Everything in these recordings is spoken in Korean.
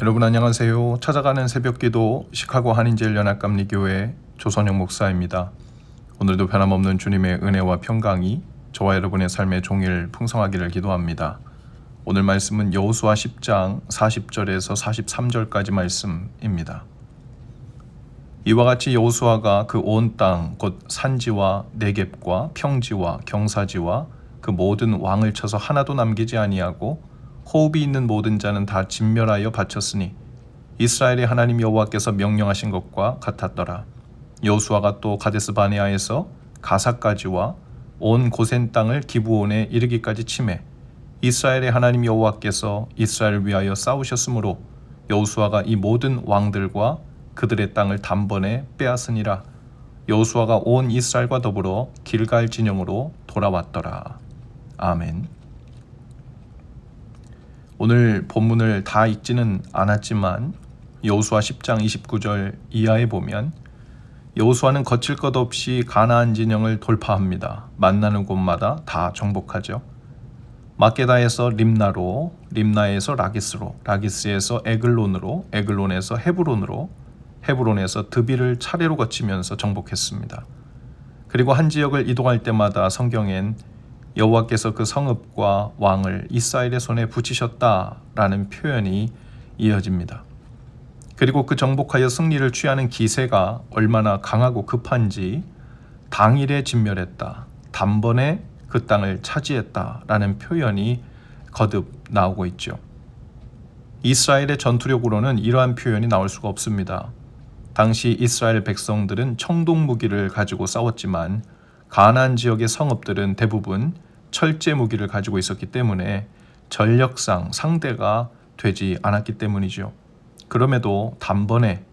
여러분 안녕하세요. 찾아가는 새벽기도 시카고 한인제일연합감리교회 조선영 목사입니다. 오늘도 변함없는 주님의 은혜와 평강이 저와 여러분의 삶의 종일 풍성하기를 기도합니다. 오늘 말씀은 여호수아 10장 40절에서 43절까지 말씀입니다. 이와 같이 여호수아가 그 온 땅 곧 산지와 네겝과 평지와 경사지와 그 모든 왕을 쳐서 하나도 남기지 아니하고 호흡이 있는 모든 자는 다 진멸하여 바쳤으니 이스라엘의 하나님 여호와께서 명령하신 것과 같았더라. 여호수아가 또 가데스 바네아에서 가사까지와 온 고센 땅을 기브온에 이르기까지 치매 이스라엘의 하나님 여호와께서 이스라엘을 위하여 싸우셨으므로 여호수아가 이 모든 왕들과 그들의 땅을 단번에 빼앗으니라. 여호수아가 온 이스라엘과 더불어 길갈 진영으로 돌아왔더라. 아멘. 오늘 본문을 다 읽지는 않았지만 여호수아 10장 29절 이하에 보면 여호수아는 거칠 것 없이 가나안 진영을 돌파합니다. 만나는 곳마다 다 정복하죠. 막게다에서 림나로, 림나에서 라기스로, 라기스에서 에글론으로, 에글론에서 헤브론으로, 헤브론에서 드비를 차례로 거치면서 정복했습니다. 그리고 한 지역을 이동할 때마다 성경엔 여호와께서 그 성읍과 왕을 이스라엘의 손에 붙이셨다라는 표현이 이어집니다. 그리고 그 정복하여 승리를 취하는 기세가 얼마나 강하고 급한지 당일에 진멸했다, 단번에 그 땅을 차지했다라는 표현이 거듭 나오고 있죠. 이스라엘의 전투력으로는 이러한 표현이 나올 수가 없습니다. 당시 이스라엘 백성들은 청동 무기를 가지고 싸웠지만 가나안 지역의 성읍들은 대부분 철제 무기를 가지고 있었기 때문에 전력상 상대가 되지 않았기 때문이죠. 그럼에도 단번에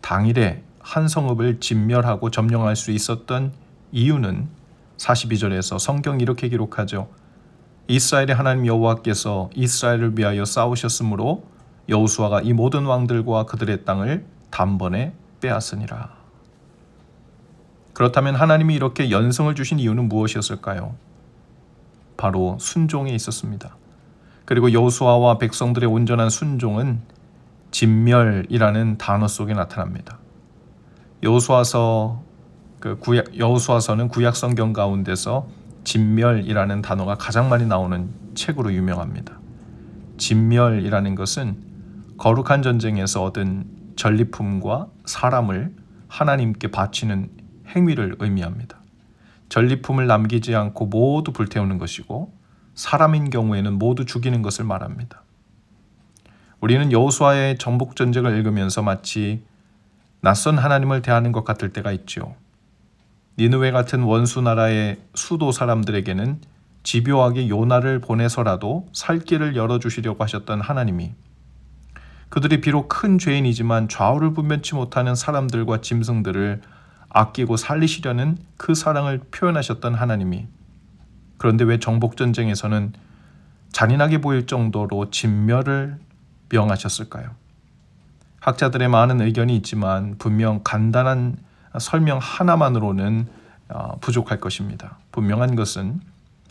당일에 한 성읍을 진멸하고 점령할 수 있었던 이유는 42절에서 성경이 이렇게 기록하죠. 이스라엘의 하나님 여호와께서 이스라엘을 위하여 싸우셨으므로 여호수아가 이 모든 왕들과 그들의 땅을 단번에 빼앗으니라. 그렇다면 하나님이 이렇게 연승을 주신 이유는 무엇이었을까요? 바로 순종에 있었습니다. 그리고 여호수아와 백성들의 온전한 순종은 진멸이라는 단어 속에 나타납니다. 여호수아서는 구약 성경 가운데서 진멸이라는 단어가 가장 많이 나오는 책으로 유명합니다. 진멸이라는 것은 거룩한 전쟁에서 얻은 전리품과 사람을 하나님께 바치는 행위를 의미합니다. 전리품을 남기지 않고 모두 불태우는 것이고 사람인 경우에는 모두 죽이는 것을 말합니다. 우리는 여호수아의 정복 전쟁을 읽으면서 마치 낯선 하나님을 대하는 것 같을 때가 있죠. 니느웨 같은 원수 나라의 수도 사람들에게는 집요하게 요나를 보내서라도 살 길을 열어주시려고 하셨던 하나님이 그들이 비록 큰 죄인이지만 좌우를 분변치 못하는 사람들과 짐승들을 아끼고 살리시려는 그 사랑을 표현하셨던 하나님이 그런데 왜 정복전쟁에서는 잔인하게 보일 정도로 진멸을 명하셨을까요? 학자들의 많은 의견이 있지만 분명 간단한 설명 하나만으로는 부족할 것입니다. 분명한 것은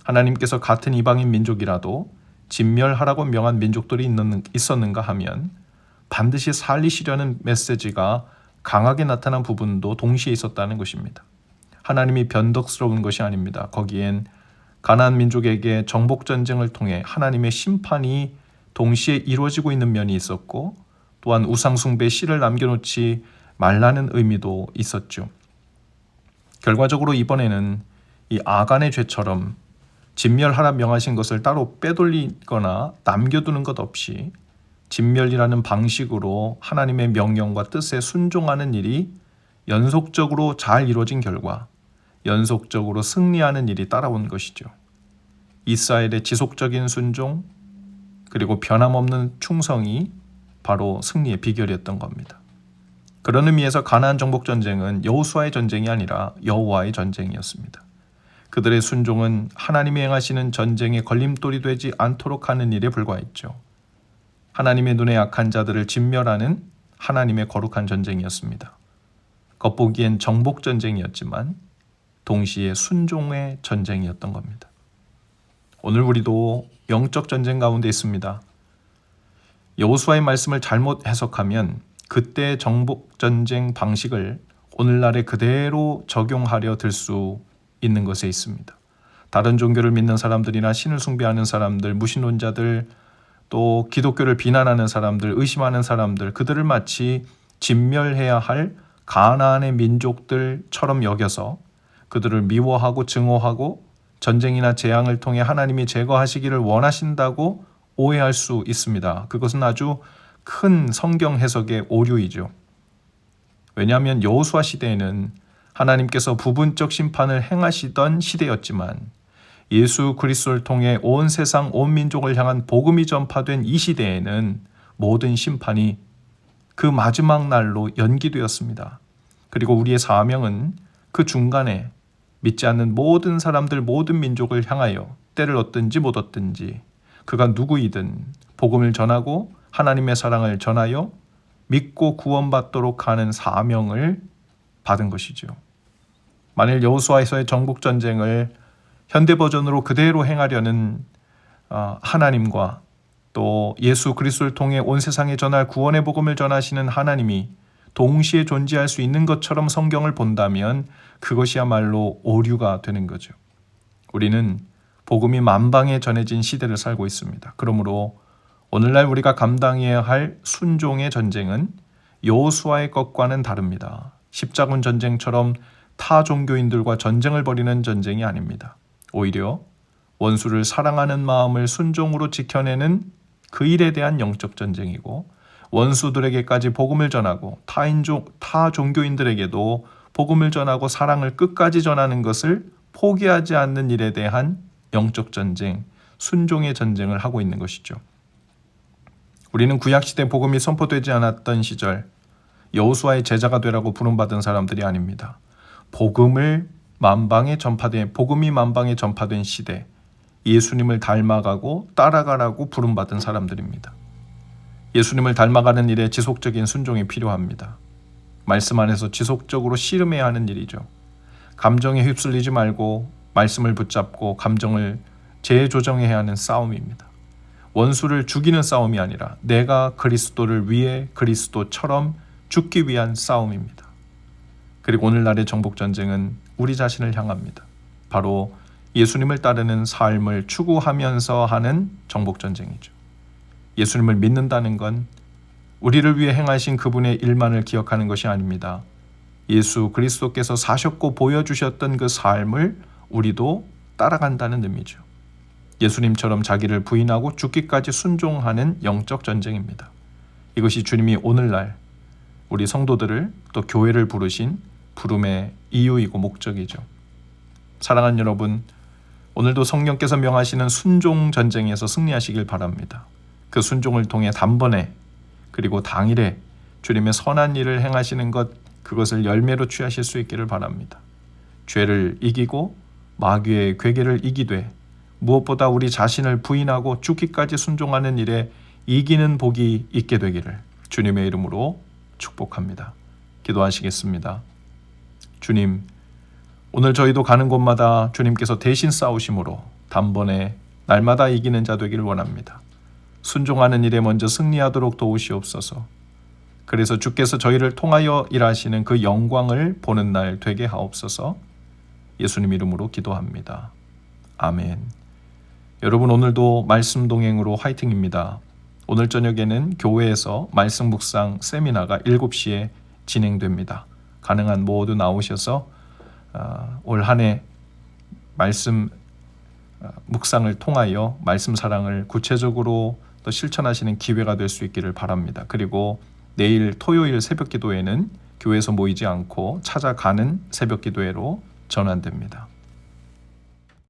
하나님께서 같은 이방인 민족이라도 진멸하라고 명한 민족들이 있었는가 하면 반드시 살리시려는 메시지가 강하게 나타난 부분도 동시에 있었다는 것입니다. 하나님이 변덕스러운 것이 아닙니다. 거기엔 가나안 민족에게 정복전쟁을 통해 하나님의 심판이 동시에 이루어지고 있는 면이 있었고 또한 우상숭배의 씨를 남겨놓지 말라는 의미도 있었죠. 결과적으로 이번에는 이 아간의 죄처럼 진멸하라 명하신 것을 따로 빼돌리거나 남겨두는 것 없이 진멸이라는 방식으로 하나님의 명령과 뜻에 순종하는 일이 연속적으로 잘 이루어진 결과 연속적으로 승리하는 일이 따라온 것이죠. 이스라엘의 지속적인 순종 그리고 변함없는 충성이 바로 승리의 비결이었던 겁니다. 그런 의미에서 가나안 정복 전쟁은 여호수아의 전쟁이 아니라 여호와의 전쟁이었습니다. 그들의 순종은 하나님이 행하시는 전쟁의 걸림돌이 되지 않도록 하는 일에 불과했죠. 하나님의 눈에 악한 자들을 진멸하는 하나님의 거룩한 전쟁이었습니다. 겉보기엔 정복 전쟁이었지만 동시에 순종의 전쟁이었던 겁니다. 오늘 우리도 영적 전쟁 가운데 있습니다. 여호수아의 말씀을 잘못 해석하면 그때 정복전쟁 방식을 오늘날에 그대로 적용하려 들 수 있는 것에 있습니다. 다른 종교를 믿는 사람들이나 신을 숭배하는 사람들, 무신론자들, 또 기독교를 비난하는 사람들, 의심하는 사람들, 그들을 마치 진멸해야 할 가나안의 민족들처럼 여겨서 그들을 미워하고 증오하고 전쟁이나 재앙을 통해 하나님이 제거하시기를 원하신다고 오해할 수 있습니다. 그것은 아주 큰 성경 해석의 오류이죠. 왜냐하면 여호수아 시대에는 하나님께서 부분적 심판을 행하시던 시대였지만 예수 그리스도를 통해 온 세상 온 민족을 향한 복음이 전파된 이 시대에는 모든 심판이 그 마지막 날로 연기되었습니다. 그리고 우리의 사명은 그 중간에 믿지 않는 모든 사람들, 모든 민족을 향하여 때를 얻든지 못 얻든지 그가 누구이든 복음을 전하고 하나님의 사랑을 전하여 믿고 구원받도록 하는 사명을 받은 것이죠. 만일 여호수아에서의 정복전쟁을 현대 버전으로 그대로 행하려는 하나님과 또 예수 그리스도를 통해 온 세상에 전할 구원의 복음을 전하시는 하나님이 동시에 존재할 수 있는 것처럼 성경을 본다면 그것이야말로 오류가 되는 거죠. 우리는 복음이 만방에 전해진 시대를 살고 있습니다. 그러므로 오늘날 우리가 감당해야 할 순종의 전쟁은 여호수아의 것과는 다릅니다. 십자군 전쟁처럼 타 종교인들과 전쟁을 벌이는 전쟁이 아닙니다. 오히려 원수를 사랑하는 마음을 순종으로 지켜내는 그 일에 대한 영적 전쟁이고 원수들에게까지 복음을 전하고 타 종교인들에게도 복음을 전하고 사랑을 끝까지 전하는 것을 포기하지 않는 일에 대한 영적 전쟁, 순종의 전쟁을 하고 있는 것이죠. 우리는 구약시대 복음이 선포되지 않았던 시절 여호수아의 제자가 되라고 부름받은 사람들이 아닙니다. 복음이 만방에 전파된 시대, 예수님을 닮아가고 따라가라고 부름받은 사람들입니다. 예수님을 닮아가는 일에 지속적인 순종이 필요합니다. 말씀 안에서 지속적으로 씨름해야 하는 일이죠. 감정에 휩쓸리지 말고 말씀을 붙잡고 감정을 재조정해야 하는 싸움입니다. 원수를 죽이는 싸움이 아니라 내가 그리스도를 위해 그리스도처럼 죽기 위한 싸움입니다. 그리고 오늘날의 정복전쟁은 우리 자신을 향합니다. 바로 예수님을 따르는 삶을 추구하면서 하는 정복전쟁이죠. 예수님을 믿는다는 건 우리를 위해 행하신 그분의 일만을 기억하는 것이 아닙니다. 예수 그리스도께서 사셨고 보여주셨던 그 삶을 우리도 따라간다는 의미죠. 예수님처럼 자기를 부인하고 죽기까지 순종하는 영적 전쟁입니다. 이것이 주님이 오늘날 우리 성도들을 또 교회를 부르신 부름의 이유이고 목적이죠. 사랑하는 여러분, 오늘도 성령께서 명하시는 순종 전쟁에서 승리하시길 바랍니다. 그 순종을 통해 단번에 그리고 당일에 주님의 선한 일을 행하시는 것, 그것을 열매로 취하실 수 있기를 바랍니다. 죄를 이기고 마귀의 괴계를 이기되 무엇보다 우리 자신을 부인하고 죽기까지 순종하는 일에 이기는 복이 있게 되기를 주님의 이름으로 축복합니다. 기도하시겠습니다. 주님, 오늘 저희도 가는 곳마다 주님께서 대신 싸우심으로 단번에 날마다 이기는 자 되기를 원합니다. 순종하는 일에 먼저 승리하도록 도우시옵소서. 그래서 주께서 저희를 통하여 일하시는 그 영광을 보는 날 되게 하옵소서. 예수님 이름으로 기도합니다. 아멘. 여러분, 오늘도 말씀 동행으로 화이팅입니다. 오늘 저녁에는 교회에서 말씀 묵상 세미나가 7시에 진행됩니다. 가능한 모두 나오셔서 올 한 해 말씀 묵상을 통하여 말씀 사랑을 구체적으로 또 실천하시는 기회가 될 수 있기를 바랍니다. 그리고 내일 토요일 새벽 기도회는 교회에서 모이지 않고 찾아가는 새벽 기도회로 전환됩니다.